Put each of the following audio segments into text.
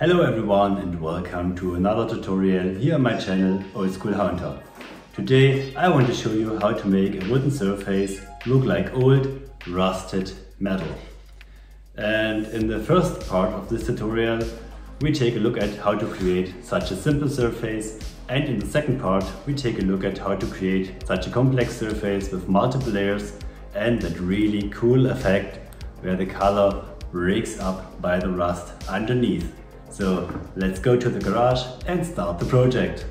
Hello everyone and welcome to another tutorial here on my channel Old School Hunter. Today I want to show you how to make a wooden surface look like old, rusted metal. And in the first part of this tutorial we take a look at how to create such a simple surface, and in the second part we take a look at how to create such a complex surface with multiple layers and that really cool effect where the color breaks up by the rust underneath. So let's go to the garage and start the project.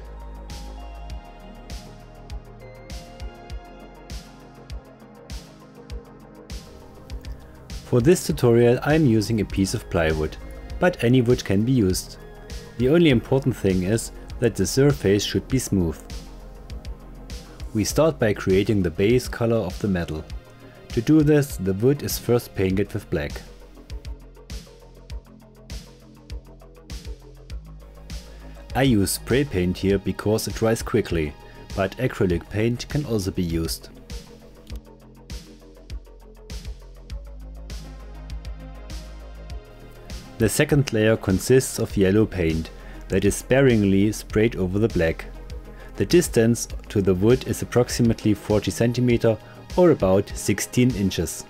For this tutorial I am using a piece of plywood, but any wood can be used. The only important thing is that the surface should be smooth. We start by creating the base color of the metal. To do this, the wood is first painted with black. I use spray paint here because it dries quickly, but acrylic paint can also be used. The second layer consists of yellow paint that is sparingly sprayed over the black. The distance to the wood is approximately 40 cm or about 16 inches.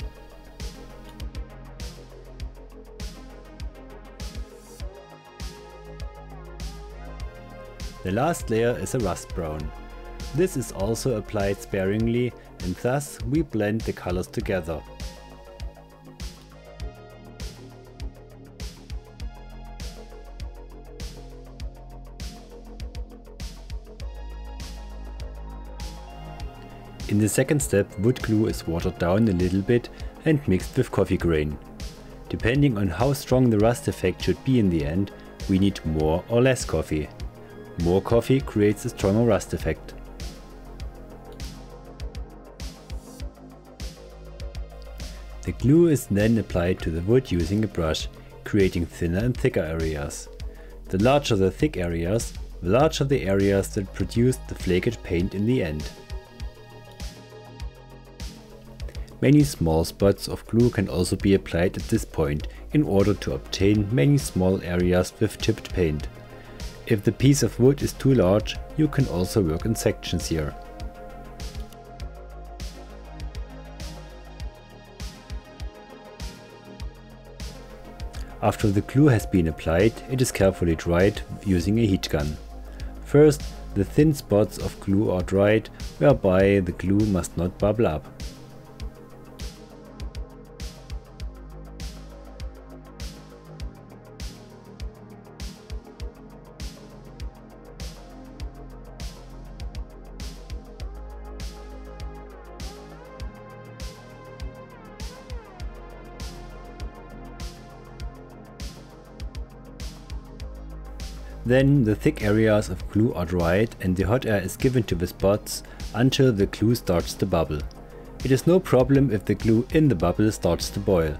The last layer is a rust brown. This is also applied sparingly and thus we blend the colors together. In the second step, wood glue is watered down a little bit and mixed with coffee grain. Depending on how strong the rust effect should be in the end, we need more or less coffee. More coffee creates a stronger rust effect. The glue is then applied to the wood using a brush, creating thinner and thicker areas. The larger the thick areas, the larger the areas that produce the flaked paint in the end. Many small spots of glue can also be applied at this point in order to obtain many small areas with chipped paint. If the piece of wood is too large, you can also work in sections here. After the glue has been applied, it is carefully dried using a heat gun. First, the thin spots of glue are dried, whereby the glue must not bubble up. Then the thick areas of glue are dried and the hot air is given to the spots until the glue starts to bubble. It is no problem if the glue in the bubble starts to boil.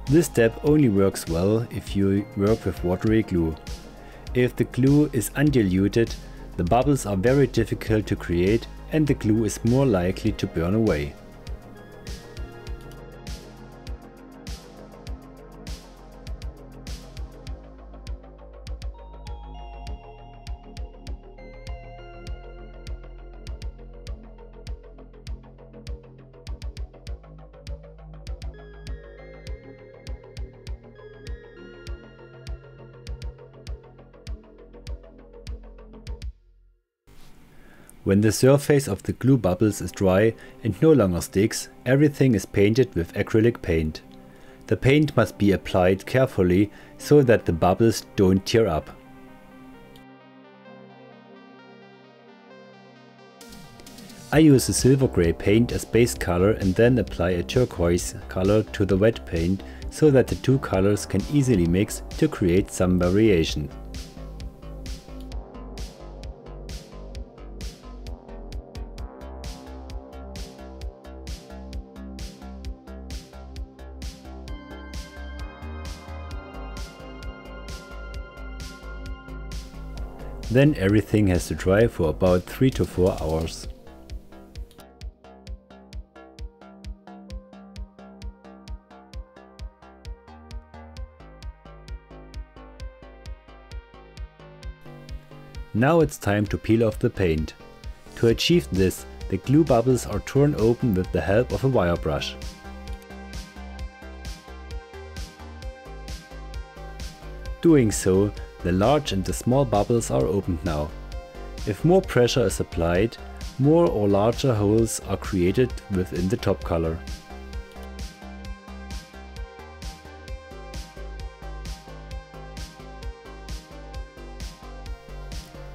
This step only works well if you work with watery glue. If the glue is undiluted, the bubbles are very difficult to create and the glue is more likely to burn away. When the surface of the glue bubbles is dry and no longer sticks, everything is painted with acrylic paint. The paint must be applied carefully so that the bubbles don't tear up. I use a silver grey paint as base color and then apply a turquoise color to the wet paint so that the two colors can easily mix to create some variation. Then everything has to dry for about 3 to 4 hours. Now it's time to peel off the paint. To achieve this, the glue bubbles are torn open with the help of a wire brush. Doing so, the large and the small bubbles are opened now. If more pressure is applied, more or larger holes are created within the top color.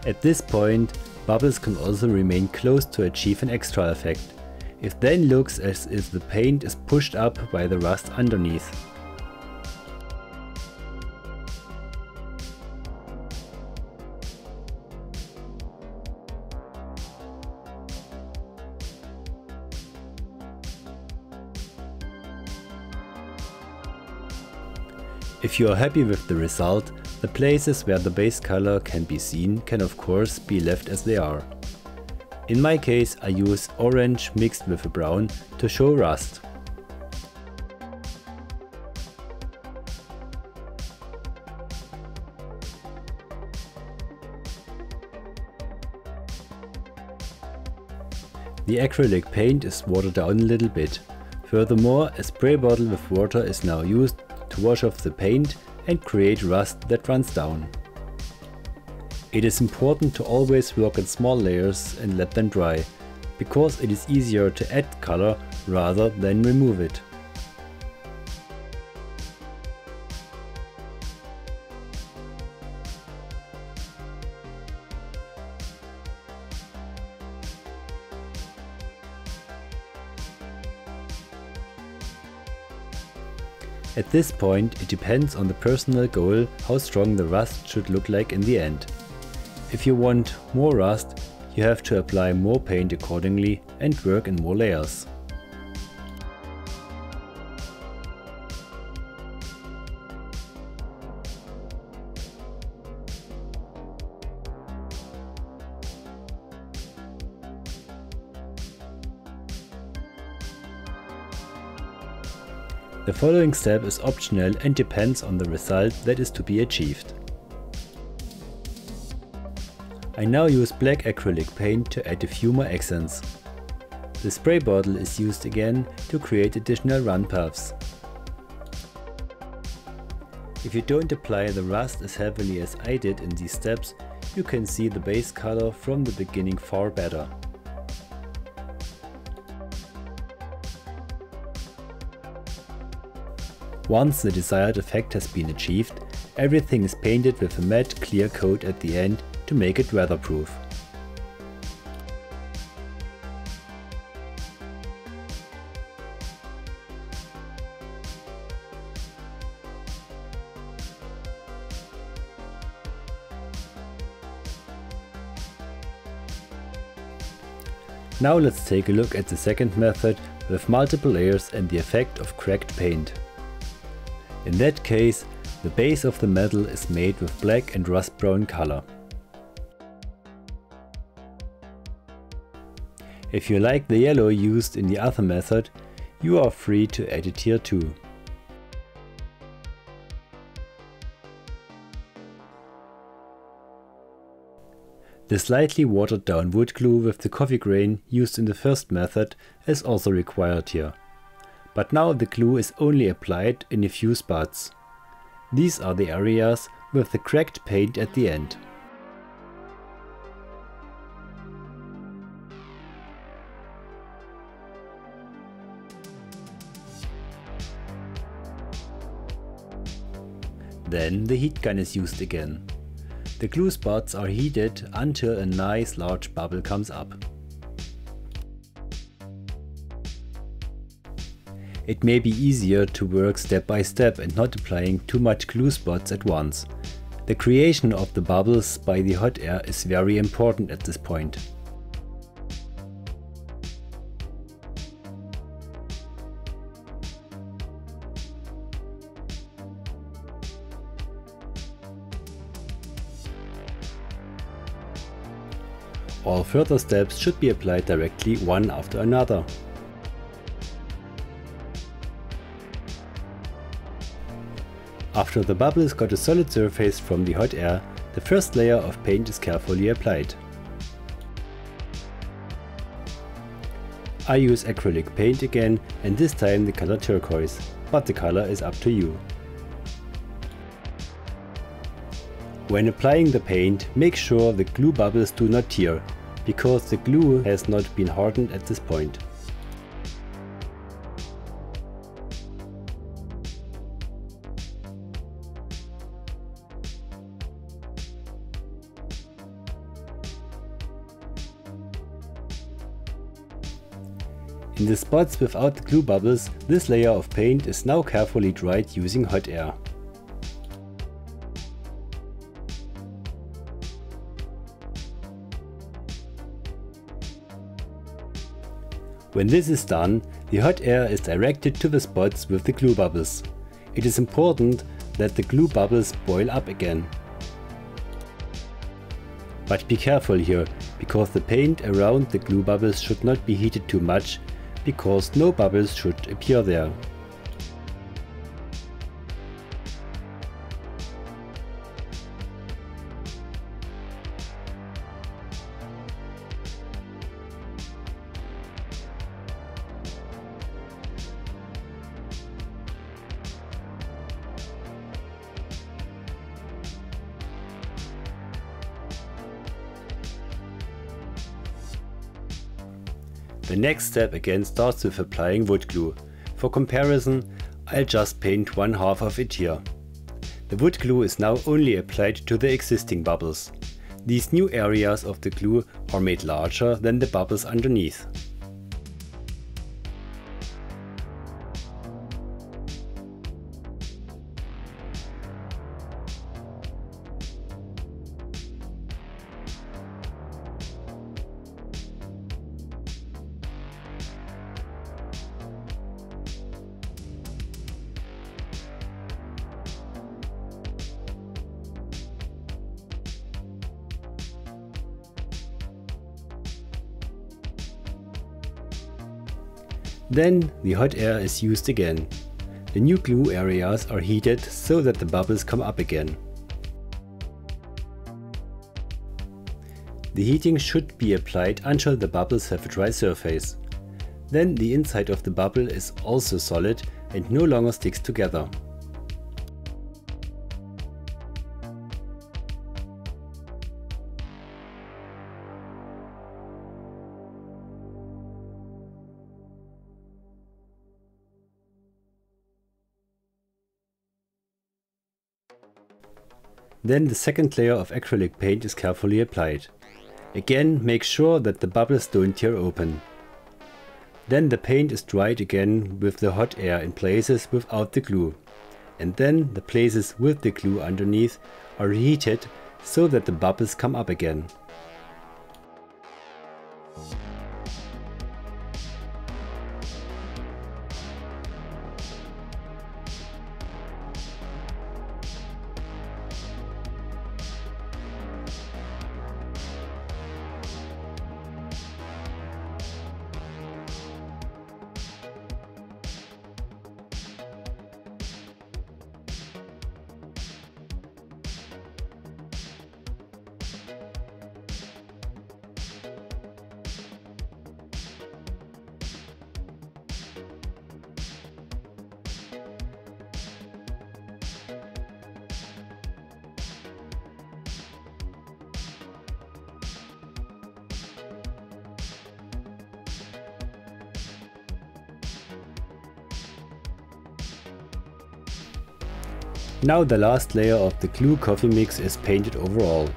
At this point, bubbles can also remain closed to achieve an extra effect. It then looks as if the paint is pushed up by the rust underneath. If you are happy with the result, the places where the base color can be seen can of course be left as they are. In my case, I use orange mixed with a brown to show rust. The acrylic paint is watered down a little bit. Furthermore, a spray bottle with water is now used to wash off the paint and create rust that runs down. It is important to always work in small layers and let them dry, because it is easier to add color rather than remove it. At this point, it depends on the personal goal how strong the rust should look like in the end. If you want more rust, you have to apply more paint accordingly and work in more layers. The following step is optional and depends on the result that is to be achieved. I now use black acrylic paint to add a few more accents. The spray bottle is used again to create additional run paths. If you don't apply the rust as heavily as I did in these steps, you can see the base color from the beginning far better. Once the desired effect has been achieved, everything is painted with a matte clear coat at the end to make it weatherproof. Now let's take a look at the second method with multiple layers and the effect of cracked paint. In that case, the base of the metal is made with black and rust brown color. If you like the yellow used in the other method, you are free to add it here too. The slightly watered down wood glue with the coffee grain used in the first method is also required here. But now the glue is only applied in a few spots. These are the areas with the cracked paint at the end. Then the heat gun is used again. The glue spots are heated until a nice large bubble comes up. It may be easier to work step by step and not applying too much glue spots at once. The creation of the bubbles by the hot air is very important at this point. All further steps should be applied directly one after another. After the bubbles got a solid surface from the hot air, The first layer of paint is carefully applied. I use acrylic paint again, and this time the color turquoise, but the color is up to you. When applying the paint, make sure the glue bubbles do not tear, because the glue has not been hardened at this point. In the spots without the glue bubbles, this layer of paint is now carefully dried using hot air. When this is done, the hot air is directed to the spots with the glue bubbles. It is important that the glue bubbles boil up again. But be careful here, because the paint around the glue bubbles should not be heated too much, because no bubbles should appear there. The next step again starts with applying wood glue. For comparison, I'll just paint one half of it here. The wood glue is now only applied to the existing bubbles. These new areas of the glue are made larger than the bubbles underneath. Then the hot air is used again. The new glue areas are heated so that the bubbles come up again. The heating should be applied until the bubbles have a dry surface. Then the inside of the bubble is also solid and no longer sticks together. Then the second layer of acrylic paint is carefully applied. Again, make sure that the bubbles don't tear open. Then the paint is dried again with the hot air in places without the glue. And then the places with the glue underneath are reheated so that the bubbles come up again. Now the last layer of the glue coffee mix is painted overall.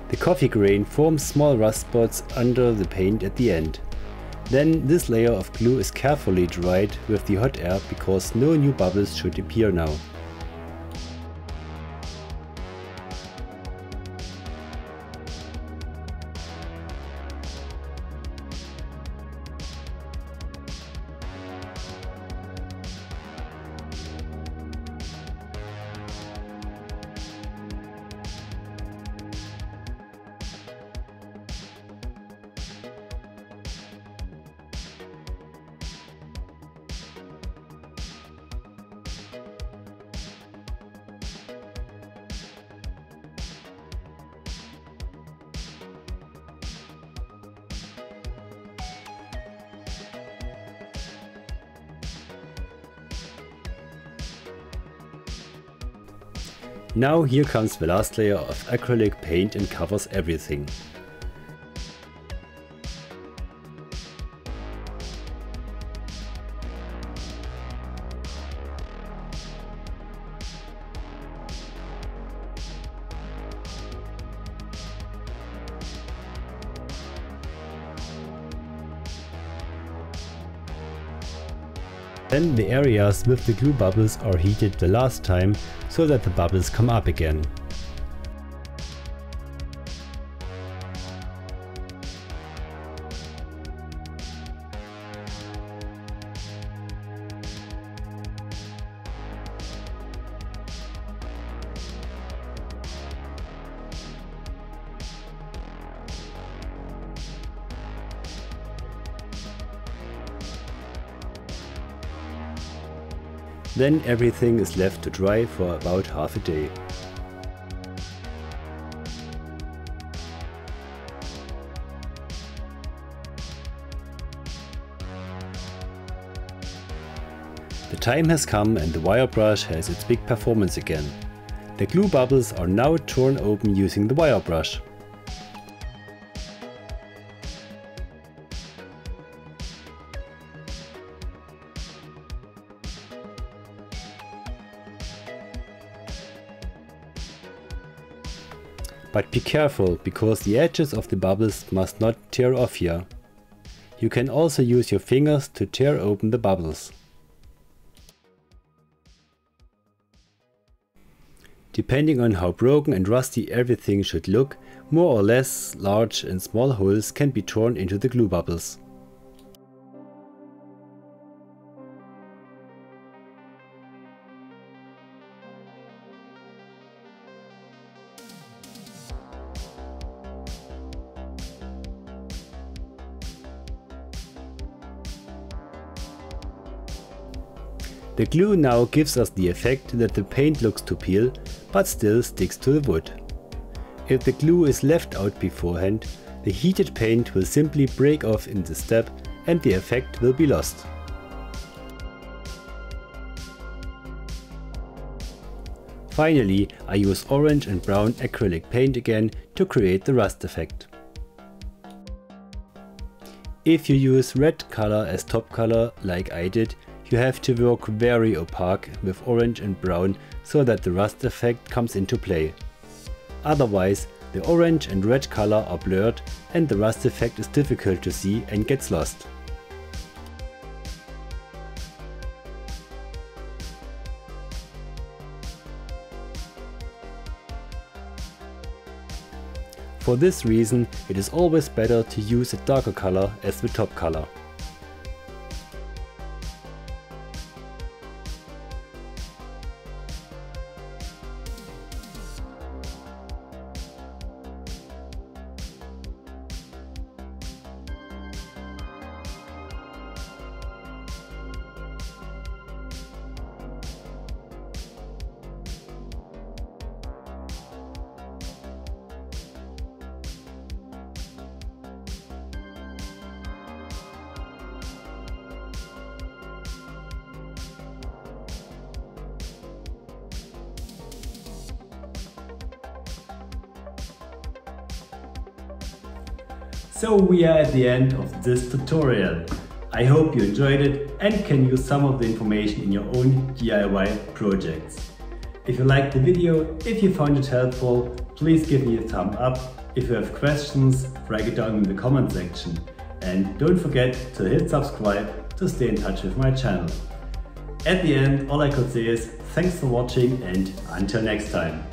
The coffee grain forms small rust spots under the paint at the end. Then this layer of glue is carefully dried with the hot air because no new bubbles should appear now. Now here comes the last layer of acrylic paint and covers everything. Then the areas with the glue bubbles are heated the last time so that the bubbles come up again. Then everything is left to dry for about half a day. The time has come and the wire brush has its big performance again. The glue bubbles are now torn open using the wire brush. But be careful, because the edges of the bubbles must not tear off here. You can also use your fingers to tear open the bubbles. Depending on how broken and rusty everything should look, more or less large and small holes can be torn into the glue bubbles. The glue now gives us the effect that the paint looks to peel, but still sticks to the wood. If the glue is left out beforehand, the heated paint will simply break off in the step and the effect will be lost. Finally, I use orange and brown acrylic paint again to create the rust effect. If you use red color as top color like I did, you have to work very opaque with orange and brown so that the rust effect comes into play. Otherwise, the orange and red color are blurred and the rust effect is difficult to see and gets lost. For this reason, it is always better to use a darker color as the top color. So we are at the end of this tutorial. I hope you enjoyed it and can use some of the information in your own DIY projects. If you liked the video, if you found it helpful, please give me a thumb up. If you have questions, write it down in the comment section. And don't forget to hit subscribe to stay in touch with my channel. At the end, all I could say is thanks for watching and until next time.